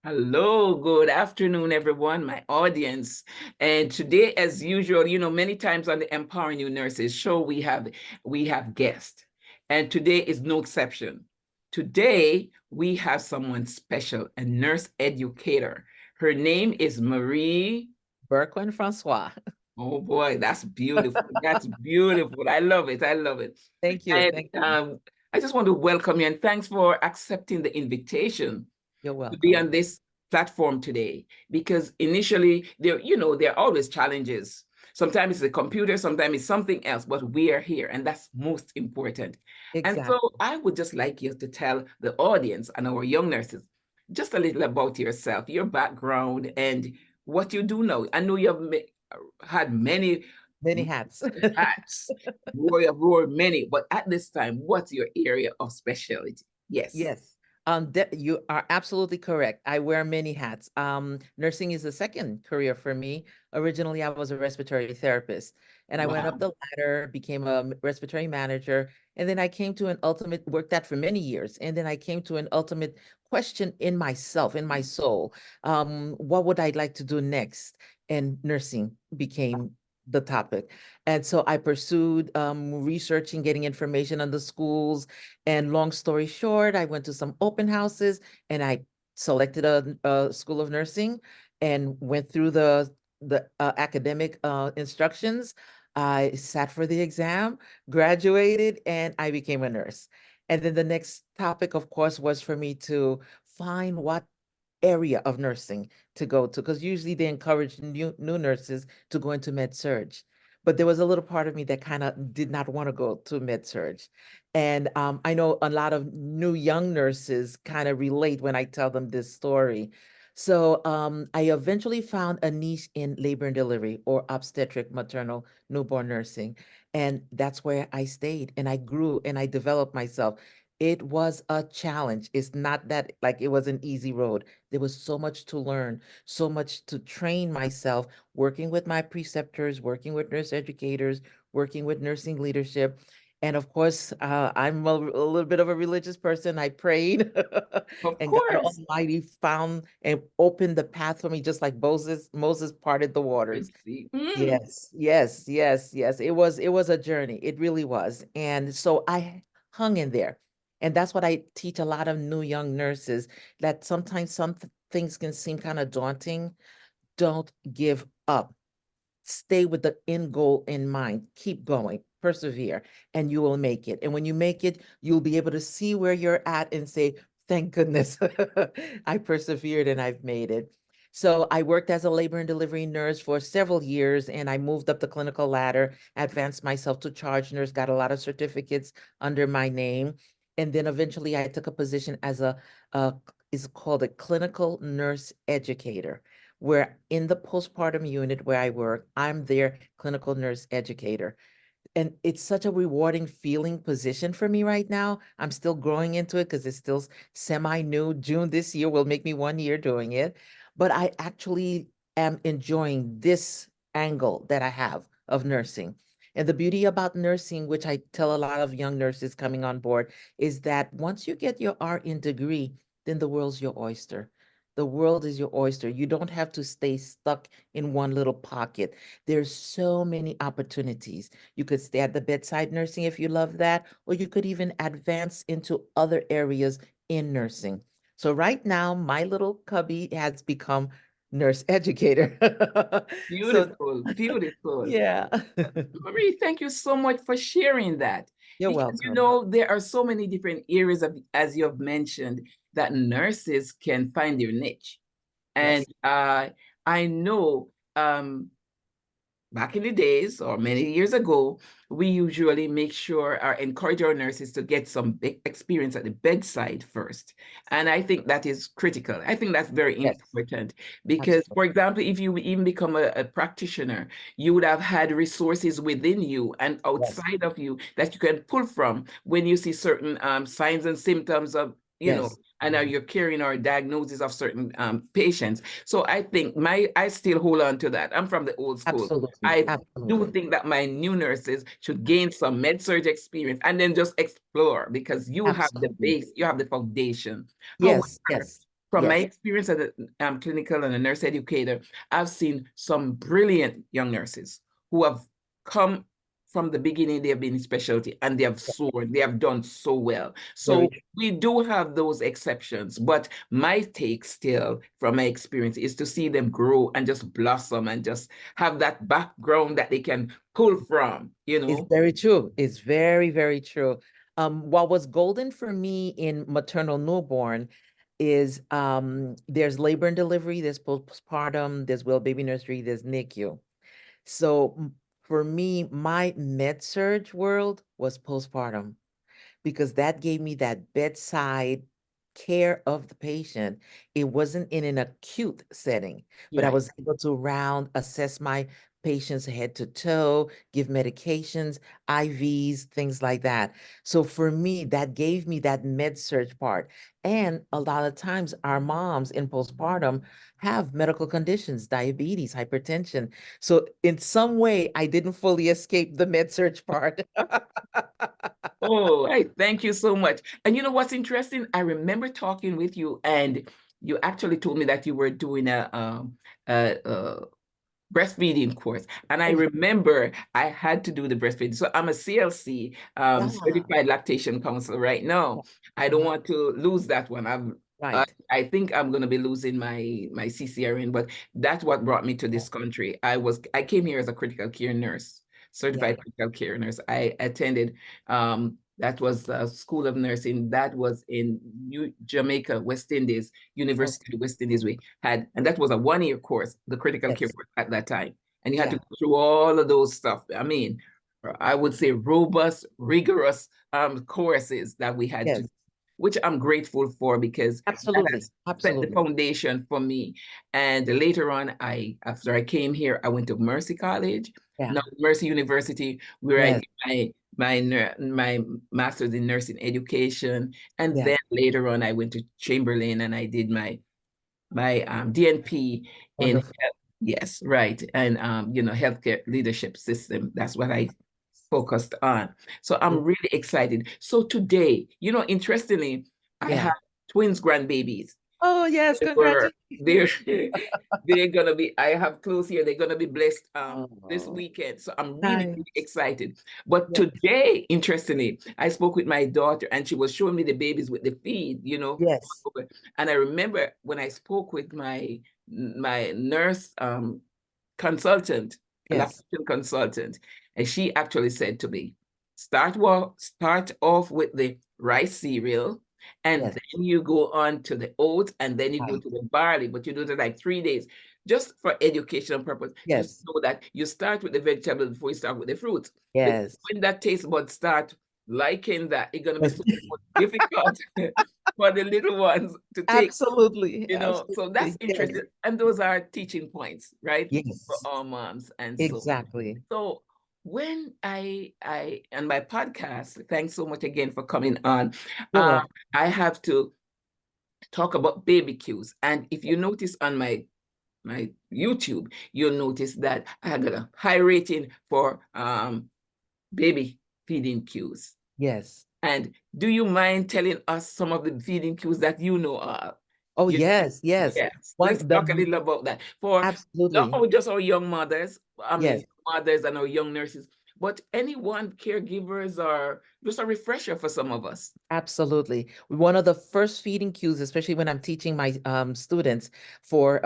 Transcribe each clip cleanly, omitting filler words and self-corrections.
Hello, good afternoon, everyone, my audience. And today, as usual, many times on the Empowering New Nurses show, we have guests, and today is no exception. Today, we have someone special, a nurse educator. Her name is Marie. Berquin-Francois. Oh boy, that's beautiful. That's beautiful. I love it. I love it. Thank you. And Thank you. I just want to welcome you and thanks for accepting the invitation You're to be welcome. on this platform today, because initially there are always challenges. Sometimes it's the computer, sometimes it's something else, but we are here and that's most important. And so Exactly. I would just like you to tell the audience and our young nurses just a little about yourself, your background, and what you do now. I know you have had many Many hats. hats, you have worn many, but at this time, what's your area of specialty? Yes. Yes. You are absolutely correct. I wear many hats. Nursing is the second career for me. Originally, I was a respiratory therapist, and I went up Wow. the ladder, became a respiratory manager, and then I came to an ultimate, worked that for many years, and then I came to an ultimate question in myself, in my soul. What would I like to do next? And nursing became the topic. And so I pursued researching, getting information on the schools, and long story short, I went to some open houses and I selected a school of nursing and went through the academic instructions. I sat for the exam, graduated, and I became a nurse. And then the next topic, of course, was for me to find what area of nursing to go to, because usually they encourage new nurses to go into med surg. But there was a little part of me that kind of did not want to go to med surg. And I know a lot of new young nurses kind of relate when I tell them this story. So I eventually found a niche in labor and delivery, or obstetric maternal newborn nursing. And that's where I stayed and I grew and I developed myself. It was a challenge. It's not that like it was an easy road. There was so much to learn, so much to train myself, working with my preceptors, working with nurse educators, working with nursing leadership. And of course, I'm a little bit of a religious person. I prayed, Of and God course. Almighty found and opened the path for me, just like Moses parted the Let's waters. see. Yes, yes, yes, yes. It was a journey. It really was. And so I hung in there. And that's what I teach a lot of new young nurses, that sometimes things can seem kind of daunting. Don't give up. Stay with the end goal in mind. Keep going, persevere, and you will make it. And when you make it, you'll be able to see where you're at and say, thank goodness I persevered and I've made it. So I worked as a labor and delivery nurse for several years, and I moved up the clinical ladder, advanced myself to charge nurse, got a lot of certificates under my name. And then eventually I took a position as a is called a clinical nurse educator, where in the postpartum unit where I work, I'm their clinical nurse educator. And it's such a rewarding feeling position for me right now. I'm still growing into it because it's still semi-new. June this year will make me 1 year doing it. But I actually am enjoying this angle that I have of nursing. And the beauty about nursing, which I tell a lot of young nurses coming on board, is that once you get your RN degree, then the world's your oyster. The world is your oyster. You don't have to stay stuck in one little pocket. There's so many opportunities. You could stay at the bedside nursing if you love that, or you could even advance into other areas in nursing. So right now, my little cubby has become nurse educator. So Beautiful, beautiful. yeah, Marie, thank you so much for sharing that. you're Because welcome. there are so many different areas of, as you have mentioned, that nurses can find their niche. And Yes, I know back in the days or many years ago, we usually make sure or encourage our nurses to get some big experience at the bedside first. And I think that is critical. I think that's very yes, important because, absolutely. for example, if you even become a practitioner, you would have had resources within you and Yes, outside of you that you can pull from when you see certain signs and symptoms of, yes, and you're carrying our diagnosis of certain patients. So I think I still hold on to that. I'm from the old school. absolutely, I do absolutely, think that my new nurses should gain some med surg experience and then just explore because you have the absolutely. base, you have the foundation. Yes, However, yes. from my Yes, experience as a clinical and a nurse educator, I've seen some brilliant young nurses who have come from the beginning. They have been in specialty and they have soared. They have done so well. very So true. we do have those exceptions, but my take still from my experience is to see them grow and just blossom and just have that background that they can pull from, you It's know? very true. It's very, very true. What was golden for me in maternal newborn is there's labor and delivery, there's postpartum, there's well baby nursery, there's NICU. So for me, my med surge world was postpartum because that gave me that bedside care of the patient. It wasn't in an acute setting, but I Yeah. was able to round, assess my patients head to toe, give medications, IVs, things like that. So for me, that gave me that med surge part. And a lot of times, our moms in postpartum have medical conditions, diabetes, hypertension. So in some way, I didn't fully escape the med surge part. Oh, I thank you so much. And you know what's interesting? I remember talking with you, and you actually told me that you were doing a breastfeeding course. And I Oh, yeah. remember I had to do the breastfeeding. So I'm a CLC, Yeah. certified lactation counselor right now. I don't Uh-huh. want to lose that one. Right. I think I'm going to be losing my CCRN, but that's what brought me to Yeah. this country. I came here as a critical care nurse, Yeah. certified critical care nurse. I attended that was a school of nursing that was in Jamaica, West Indies, University Okay. of West Indies. We had, and that was a 1 year course, the critical care Yes. course at that time. And you had to Yeah. go through all of those stuff. I mean, I would say robust, rigorous courses that we had to, Yes. which I'm grateful for because that Absolutely. has set the Absolutely. foundation for me. And later on, after I came here, I went to Mercy College, Yeah. now Mercy University, where I Yes. did my master's in nursing education, and Yeah. then later on, I went to Chamberlain and I did my DNP in Wonderful. yes, right, and healthcare leadership system. That's what I focused on. So Yeah. I'm really excited. So today, interestingly, I Yeah. have twins grandbabies. Oh, yes. They were Congratulations. they're they're gonna be, I have clothes here, they're gonna be blessed this Oh, weekend. So I'm really, really nice. excited. But Yes. today, interestingly, I spoke with my daughter and she was showing me the babies with the feed, Yes. and I remember when I spoke with my nurse consultant, a Yes. lactation consultant, and she actually said to me, start off with the rice cereal, and Yes. then you go on to the oats, and then you go Right. to the barley, but you do it like 3 days, just for educational purpose. Just Yes. know that you start with the vegetable before you start with the fruits. Because Yes. when that taste buds start liking that, it's gonna be Yes. so much difficult for the little ones to take. Absolutely. So that's Absolutely. Yes. interesting. And those are teaching points, right? For Yes. all moms. And Exactly. so when I and my podcast, thanks so much again for coming on. You're Um, welcome. I have to talk about baby cues. And if you notice on my YouTube, you'll notice that I got a high rating for baby feeding cues. Yes. And do you mind telling us some of the feeding cues that you know of? Oh, You yes. Yes. Yes, let's One, talk a little about that for not absolutely. only just our young mothers, I Yes. mean, mothers and our young nurses, but anyone, caregivers, or just a refresher for some of us. Absolutely. One of the first feeding cues, especially when I'm teaching my students for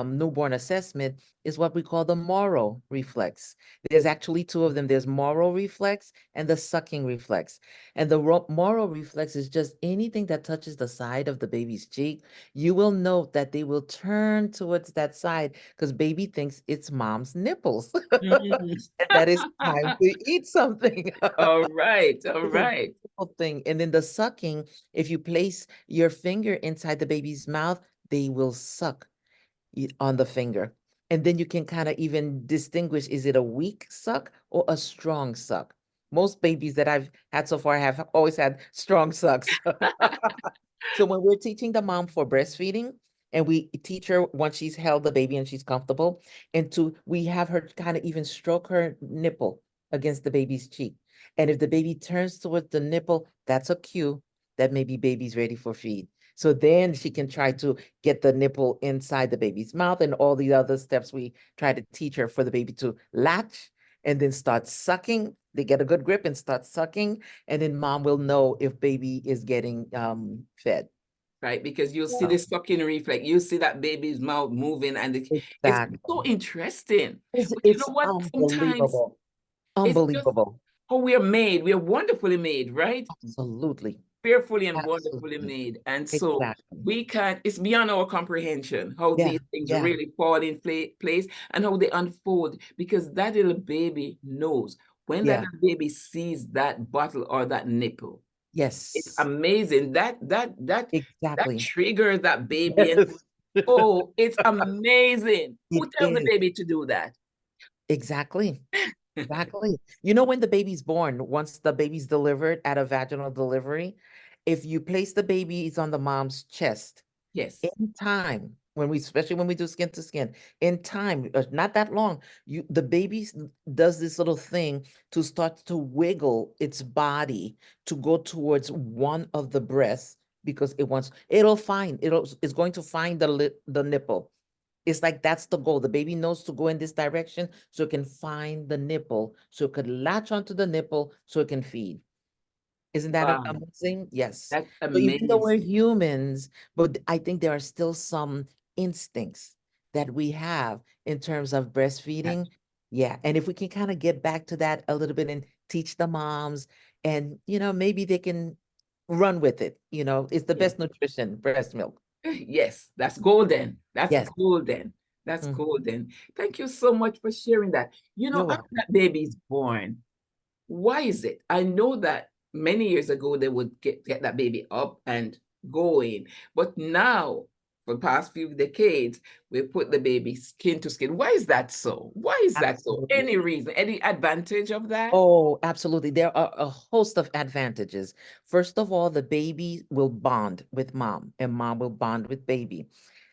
newborn assessment, is what we call the moral reflex. There's actually two of them. There's moral reflex and the sucking reflex. And the moral reflex is just anything that touches the side of the baby's cheek. You will note that they will turn towards that side because baby thinks it's mom's nipples. Mm. And that is time to eat something. All right, all It's a right. beautiful thing. And then the sucking, if you place your finger inside the baby's mouth, they will suck on the finger. And then you can kind of even distinguish, is it a weak suck or a strong suck? Most babies that I've had so far have always had strong sucks. So when we're teaching the mom for breastfeeding, and we teach her once she's held the baby and she's comfortable, and we have her kind of even stroke her nipple against the baby's cheek. And if the baby turns towards the nipple, that's a cue that maybe baby's ready for feed. So then she can try to get the nipple inside the baby's mouth and all the other steps we try to teach her for the baby to latch and then start sucking. They get a good grip and start sucking, and then mom will know if baby is getting fed. right? Because you'll see Oh, the sucking reflex, you see that baby's mouth moving, and it's so exactly. interesting. But you It's know what? Sometimes unbelievable. it's just Unbelievable. how we are made. We are wonderfully made, right? Absolutely. Fearfully and wonderfully Absolutely. made. And so Exactly. we can't, it's beyond our comprehension how Yeah. these things Yeah. really fall in place and how they unfold, because that little baby knows when that Yeah. little baby sees that bottle or that nipple. It's Yes. amazing. That Exactly. triggers that baby, and Yes. oh, it's amazing. It Who tells the is. baby to do that? Exactly. Exactly. You know, when the baby's born, once the baby's delivered at a vaginal delivery, if you place the babies on the mom's chest, Yes. in time, when we, especially when we do skin to skin, in time, not that long, the baby does this little thing to start to wiggle its body to go towards one of the breasts because it's going to find the nipple. It's like that's the goal. The baby knows to go in this direction so it can find the nipple, so it could latch onto the nipple so it can feed. Isn't that Wow. amazing? Yes. That's So even though we're amazing. humans, but I think there are still some instincts that we have in terms of breastfeeding. Yeah. And if we can kind of get back to that a little bit and teach the moms, and, maybe they can run with it. It's the Yes. best nutrition, breast milk. Yes, that's golden. That's Yes. golden. That's Mhm. golden. Thank you so much for sharing that. You're After welcome. that baby's born, why is it? I know that many years ago they would get that baby up and going, but now for the past few decades, we put the baby skin to skin. Why is that so? Why is that so? Absolutely. Any reason? Any advantage of that? Oh, absolutely. There are a host of advantages. First of all, the baby will bond with mom, and mom will bond with baby.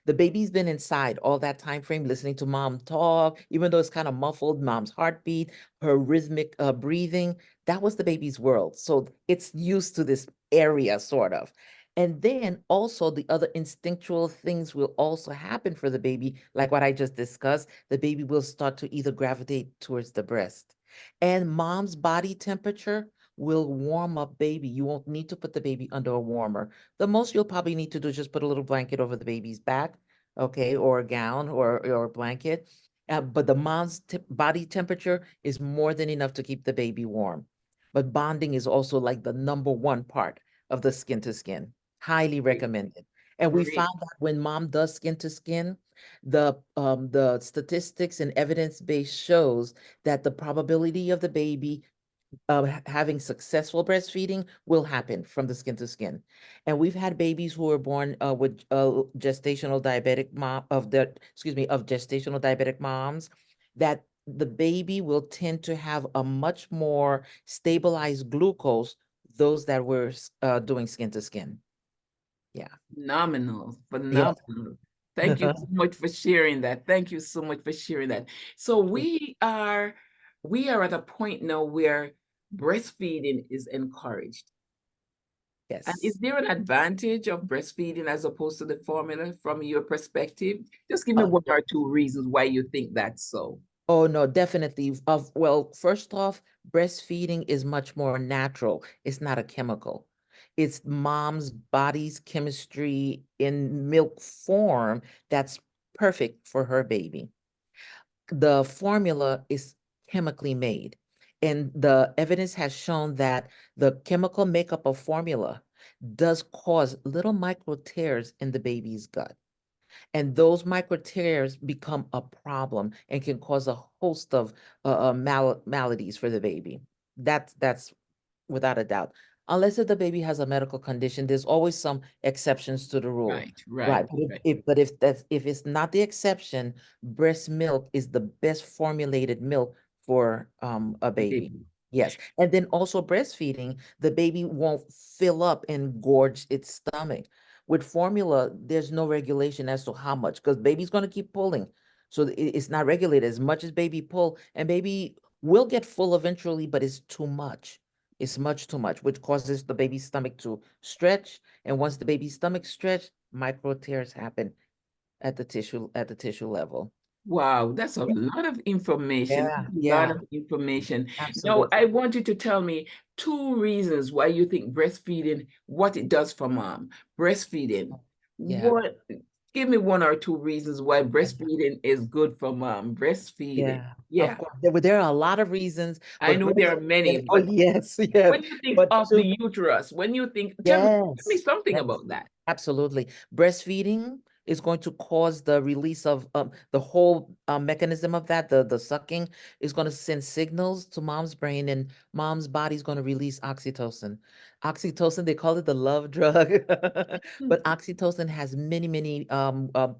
The baby's been inside all that time frame listening to mom talk, even though it's kind of muffled, mom's heartbeat, her rhythmic breathing. That was the baby's world. So it's used to this area, sort of. And then also the other instinctual things will also happen for the baby, like what I just discussed. The baby will start to either gravitate towards the breast, and mom's body temperature will warm up baby. You won't need to put the baby under a warmer. The most you'll probably need to do is just put a little blanket over the baby's back, okay, or a gown or a blanket. But the mom's body temperature is more than enough to keep the baby warm. But bonding is also like the number one part of the skin to skin. Highly Great, recommended. And we great. found that when mom does skin to skin, the statistics and evidence base shows that the probability of the baby having successful breastfeeding will happen from the skin to skin. And we've had babies who were born with gestational diabetic of gestational diabetic moms, that the baby will tend to have a much more stabilized glucose, those that were doing skin to skin. Yeah. Phenomenal, Yes. phenomenal. Thank you so much for sharing that. Thank you so much for sharing that. So we are at a point now where breastfeeding is encouraged. And is Yes. there an advantage of breastfeeding as opposed to the formula from your perspective? Just give me Oh, one or two reasons why you think that's so. oh no, definitely. Well, first off, breastfeeding is much more natural. It's not a chemical. It's mom's body's chemistry in milk form that's perfect for her baby. The formula is chemically made, and the evidence has shown that the chemical makeup of formula does cause little micro tears in the baby's gut. And those micro tears become a problem and can cause a host of maladies for the baby. That's without a doubt. Unless if the baby has a medical condition, there's always some exceptions to the rule. Right, right, Right. But if, right. if it's not the exception, breast milk is the best formulated milk for a baby. Baby. Yes. And then also breastfeeding, the baby won't fill up and gorge its stomach. With formula, there's no regulation as to how much, because baby's going to keep pulling. So it's not regulated as much as baby pull, and baby will get full eventually, but it's too much. It's much too much, which causes the baby's stomach to stretch. And once the baby's stomach stretch, micro tears happen at the tissue level. Wow, that's a Yeah, lot of information. yeah, A lot yeah, of information. Now, absolutely. I want you to tell me two reasons why you think breastfeeding, what it does for mom. Breastfeeding. Yeah, What, give me one or two reasons why breastfeeding is good for mom. Breastfeeding. yeah, of Yeah, course. There are a lot of reasons, I but know there are many, breastfeeding, oh but yes, yes. when you think But of to the uterus, when you think, tell me Yes, something yes, about that. absolutely. Breastfeeding is going to cause the release of the whole mechanism of that, the sucking is going to send signals to mom's brain, and mom's body's going to release oxytocin. Oxytocin, they call it the love drug, but oxytocin has many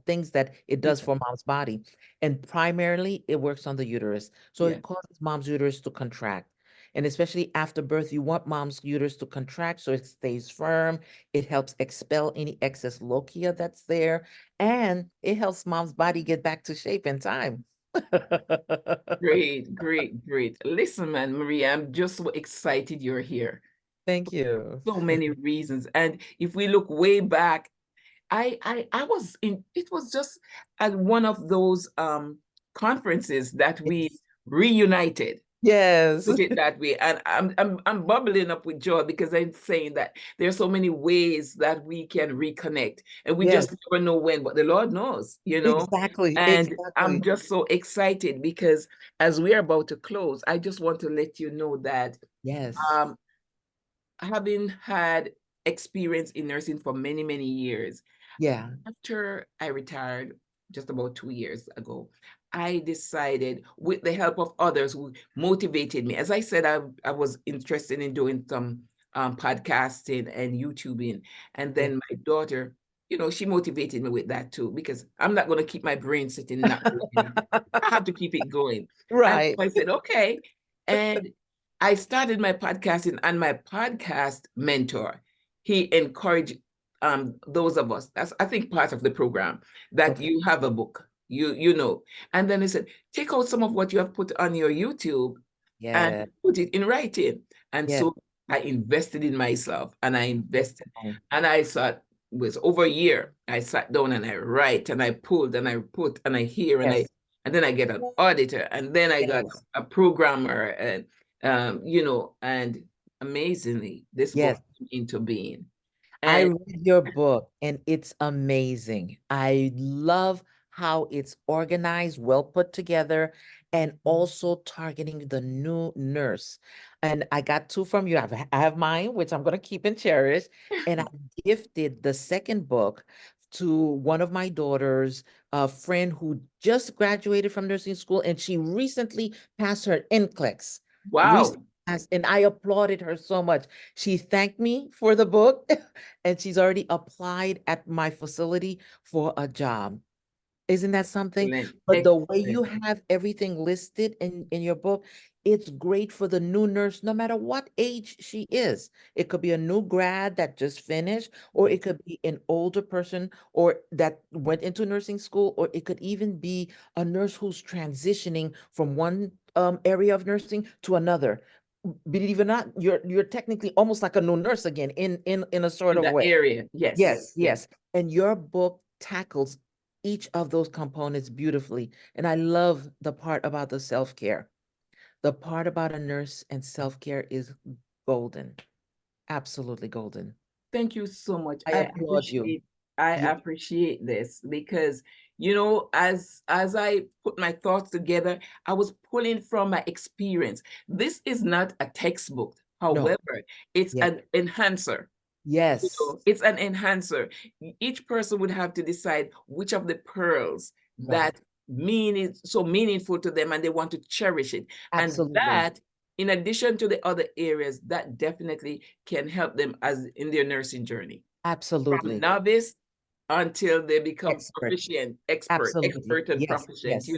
things that it does Yeah, for mom's body, and primarily it works on the uterus. So yeah, it causes mom's uterus to contract. And especially after birth, you want mom's uterus to contract so it stays firm. It helps expel any excess lochia that's there, and it helps mom's body get back to shape in time. great, great, great. Listen, man, Maria, I'm just so excited you're here. Thank you. So many reasons. And if we look way back, I was in, it was just at one of those conferences that we Yes. reunited, Yes. put it that way. And I'm bubbling up with joy because I'm saying that there are so many ways that we can reconnect, and we Yes. just never know when, but the Lord knows, you know. Exactly. And I'm Exactly. just so excited because as we're about to close, I just want to let you know that Yes. um having had experience in nursing for many, many years, Yeah. after I retired just about 2 years ago, I decided, with the help of others who motivated me. As I said, I was interested in doing some podcasting and YouTubing. And Yeah. then my daughter, she motivated me with that too, because I'm not going to keep my brain sitting not doing anything. I have to keep it going. And Right. so I said, okay. And I started my podcasting, and my podcast mentor, he encouraged those of us, that's I think part of the program, that Okay. you have a book, you know. And then he said, take out some of what you have put on your YouTube and Yeah. put it in writing. And Yeah. so I invested in myself, and I invested, Wow. and I thought, it was over a year. I sat down and I write and I pulled and I put and I hear Yes. and then I get an auditor, and then I got Yes. a programmer, and and amazingly this book Yes. came into being. I And read your book and it's amazing. I love how it's organized, well put together, and also targeting the new nurse. And I got two from you. I have mine, which I'm going to keep and cherish. And I gifted the second book to one of my daughters, a friend who just graduated from nursing school, and she recently passed her NCLEX. wow, Recently passed, and I applauded her so much. She thanked me for the book and she's already applied at my facility for a job. Isn't that something? excellent, But the way you excellent. have everything listed in your book, it's great for the new nurse, no matter what age she is. It could be a new grad that just finished, or it could be an older person or that went into nursing school, or it could even be a nurse who's transitioning from one area of nursing to another. Believe it or not, you're technically almost like a new nurse again in a sort In of that way. area, yes, Yes, yes. yes. And your book tackles each of those components beautifully. And I love the part about the self-care. The part about a nurse and self-care is golden. Absolutely golden. Thank you so much. I applaud you. I Yeah. appreciate this because as I put my thoughts together, I was pulling from my experience. This is not a textbook. No. However, it's Yeah. an enhancer. Yes. It's an enhancer. Each person would have to decide which of the pearls Right. that mean is so meaningful to them, and they want to cherish it. And Absolutely. that, in addition to the other areas, that definitely can help them as in their nursing journey. From Absolutely. novice until they become Expert. proficient, expert, Absolutely. expert and Yes. proficient. Yes.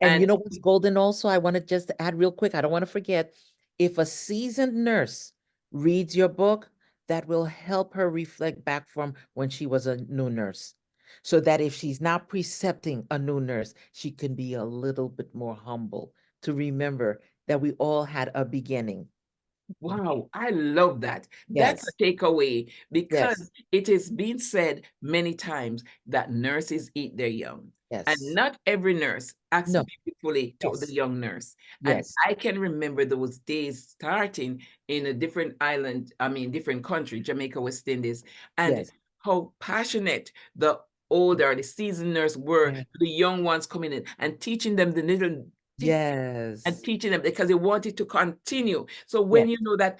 And And you know what's golden also? I want to just add real quick. I don't want to forget. If a seasoned nurse reads your book, that will help her reflect back from when she was a new nurse. So that if she's not precepting a new nurse, she can be a little bit more humble to remember that we all had a beginning. Wow, I love that. That's Yes, a takeaway because yes, it is being said many times that nurses eat their young. And yes. not every nurse acts No, beautifully to the yes, young nurse. And yes, I can remember those days starting in a different island, I mean, different country, Jamaica, West Indies, and yes, how passionate the older, the seasoned nurse were yeah, to the young ones coming in and teaching them the little and yes, teaching them because they wanted to continue. So when yes, you know that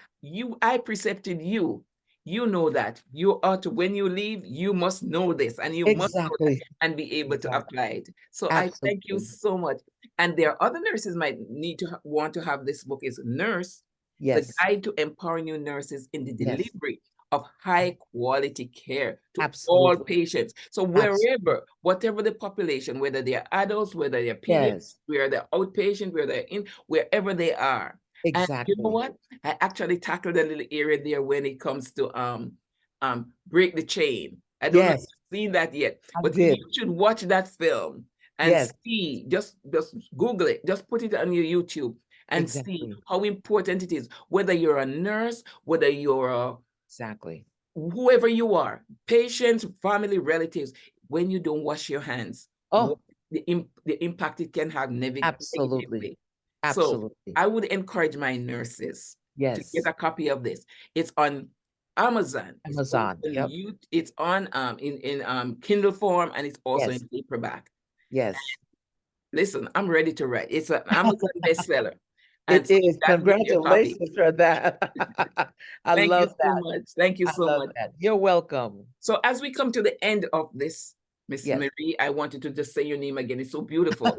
I precepted you, you know that you ought to, when you leave, you must know this and you must know that exactly, and be able to exactly, apply it. So I thank you absolutely. so much. And there are other nurses might need to want to have this book is Nurse, the Yes, guide to empowering new nurses in the yes, delivery of high quality care to all absolutely, patients. So absolutely. wherever, whatever the population, whether they're adults, whether they're pediatrics, Yes, where they're outpatient, where they're in, wherever they are. And you know exactly. what? I actually tackled a little area there when it comes to break the chain. I don't know if Yes, you've seen that yet, I but you did. should watch that film and Yes, see, just Google it, just put it on your YouTube and see exactly, how important it is, whether you're a nurse, whether you're a exactly. whoever you are, patients, family, relatives, when you don't wash your hands, what Oh, the impact it can have absolutely, negatively. So absolutely. I would encourage my nurses to get Yes, a copy of this. It's on Amazon. It's also Amazon. on Yep. it's on in Kindle form and it's also Yes, in paperback. yes. Listen, I'm ready to write. It's an Amazon bestseller. And It so is. that get your copy. Congratulations for that. I Thank you love so that. much. Thank you I so love much. that. You're welcome. So as we come to the end of this, Miss Yes. Marie, I wanted to just say your name again. It's so beautiful.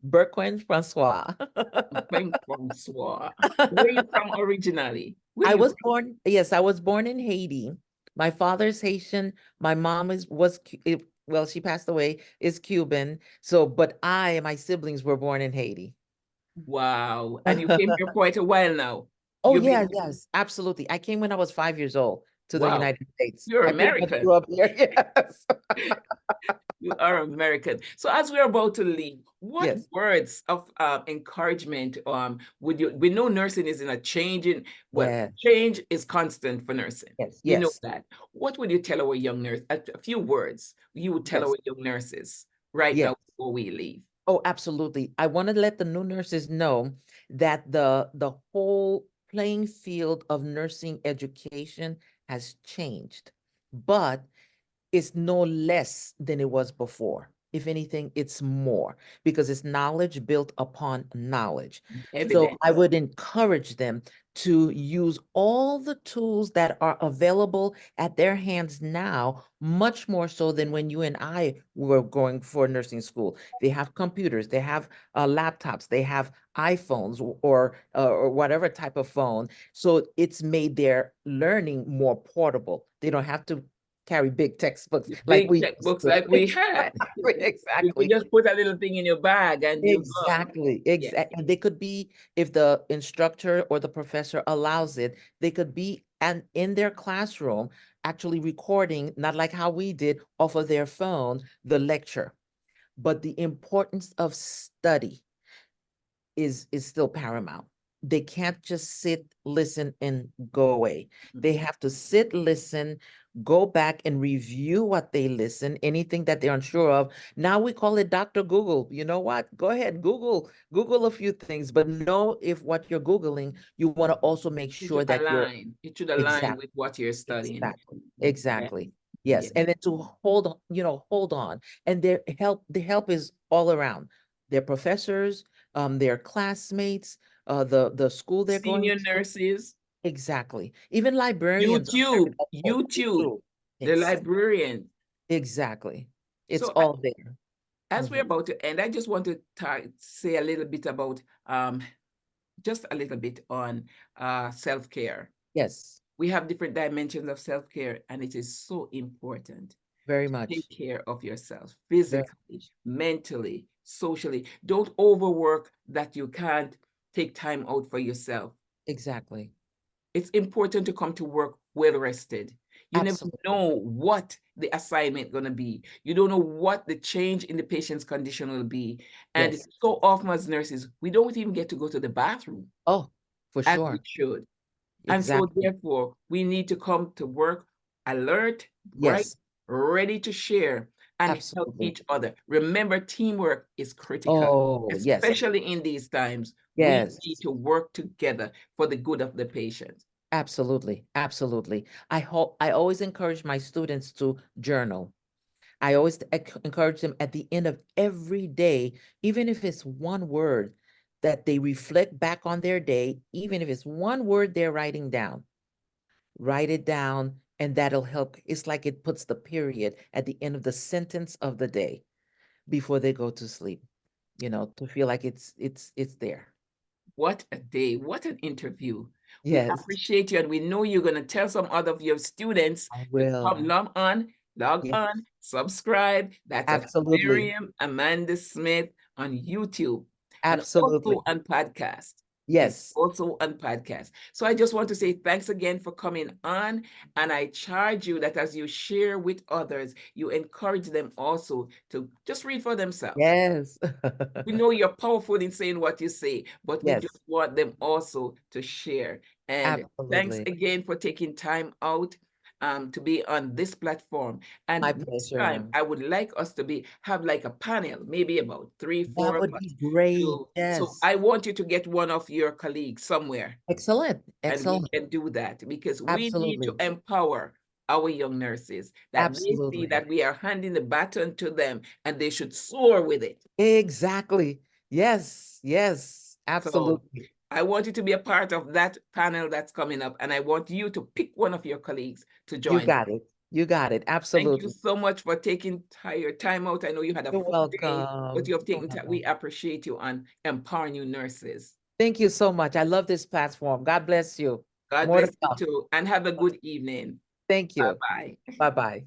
Berquin-Francois. Francois. Where are you from originally? Where are I you was from? born, yes, I was born in Haiti. My father's Haitian. My mom well, she passed away, is Cuban. So, but I and my siblings were born in Haiti. Wow. And you came here quite a while now. Oh, You've yeah, been, yes, absolutely. I came when I was 5 years old to the wow. United States. You're I pretty much grew American. up here. Yes. You are American. So as we're about to leave, what Yes, words of encouragement would you, we know nursing is in a changing, well, yes, change is constant for nursing. yes, We know yes, that. What would you tell our young nurse, a few words you would tell yes, our young nurses right yes. now before we leave? Oh, absolutely. I want to let the new nurses know that the whole playing field of nursing education has changed, but it's no less than it was before. If anything, it's more because it's knowledge built upon knowledge. So I Evidence. would encourage them to use all the tools that are available at their hands now, much more so than when you and I were going for nursing school. They have computers, they have laptops, they have iPhones or whatever type of phone. So it's made their learning more portable. They don't have to carry big textbooks like Big we used checkbooks to. like we had. You could Exactly. just put a little thing in your bag and you go. Exactly. Yeah. Exactly. And they could be, if the instructor or the professor allows it, they could be and in their classroom actually recording, not like how we did off of their phone, the lecture. But the importance of study is still paramount. They can't just sit, listen, and go away. They Mhm. have to sit, listen, go back and review what they listen, anything that they're unsure of. Now we call it Dr. Google. You know what? Go ahead, Google a few things, but know if what you're Googling, you want to also make It sure should that you're align. It should align exact, with what you're studying. exactly, Yeah. exactly. Yeah. Yes. And then to hold on, hold on. And the help is all around. Their professors, their classmates, the school they're going Senior to. nurses, Exactly. Even librarians are very YouTube, helpful. YouTube, YouTube. the Exactly. librarian. Exactly. It's So all there. as we're Mhm. about to end, I just want to say a little bit about just a little bit on self-care. Yes, We have different dimensions of self-care, and it is so important very to take much. care of yourself Very physically, much. mentally, socially. Don't overwork that you can't take time out for yourself. Exactly. It's important to come to work well rested. You never Absolutely. know what the assignment going to be. You don't know what the change in the patient's condition will be. And Yes. so often as nurses, we don't even get to go to the bathroom. Oh. For as we sure. should. And so, Exactly. therefore, we need to come to work alert, bright, Yes, ready to share and help absolutely. each other. Remember, teamwork is critical, Oh, yes, especially in these times. We need yes. to work together for the good of the patient. Absolutely, absolutely. I always encourage my students to journal. I always encourage them at the end of every day, even if it's one word that they reflect back on their day, even if it's one word they're writing down, write it down, and that'll help. It's like it puts the period at the end of the sentence of the day before they go to sleep, to feel like it's there. What a day. What an interview. We Yes, appreciate you, and we know you're going to tell some other of your students I to come will. log Yes, on, subscribe. That's at absolutely. Miriam Amanda Smith on YouTube and also Absolutely. on podcast. And Yes. also on podcast. So I just want to say thanks again for coming on. And I charge you that as you share with others, you encourage them also to just read for themselves. Yes. We know you're powerful in saying what you say, but we just Yes, want them also to share. And thanks absolutely. again for taking time out to be on this platform. My And next time, pleasure. I would like us to have like a panel, maybe about three, That four of would be us. great. So Yes. I want you to get one of your colleagues somewhere, Excellent. and we Excellent. can do that because we need to Absolutely. empower our young nurses that they see Absolutely. that we are handing the baton to them and they should soar with it. Exactly. Yes. Yes. So Absolutely. I want you to be a part of that panel that's coming up, and I want you to pick one of your colleagues to You join. got it. You got it. Thank you Absolutely. so much for taking your time out. I know you had a You're full day, but welcome. you have You're taken time. We welcome. appreciate you on empowering you nurses. Thank you so much. I love this platform. God bless you. God More to bless you come. too, and have a good evening. Thank you. Bye-bye. Bye-bye.